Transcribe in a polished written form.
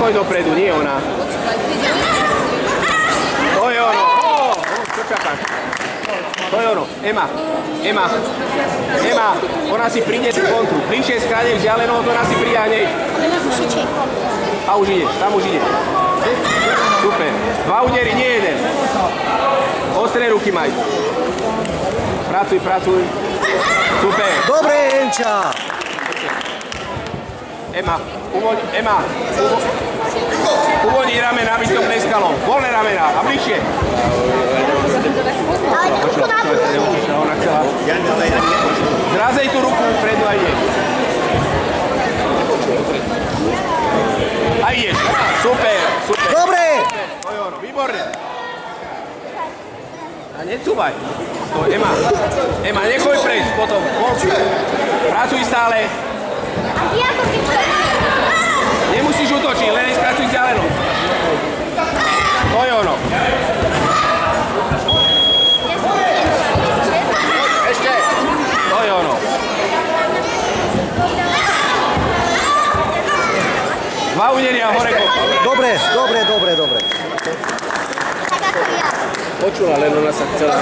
Nechoj dopredu, nie ona. To je ono. Čo čakáš? To je ono. Ema. Ona si príde tú kontru. Bližšie skráne vzdialenou, to ona si príde a nej. A už ide, tam už ide. Super. 2 údery, nie jeden. Ostré ruky maj. Pracuj. Super. Dobre, Enča. Ema, uvoľni ramena, aby to pleskalo. Voľné ramena a bližšie. Zrazej tú ruku vpredu a ide. A ideš. Super. Dobre. Výborne. A necúvaj. Ema, nechoj prejsť potom. Pracuj stále. Nemusíš útočiť, len skracuj vzdialeno. To je ono. Ešte. To je ono. 2 úderia hore. Dobre. Počula, len ona sa chcela.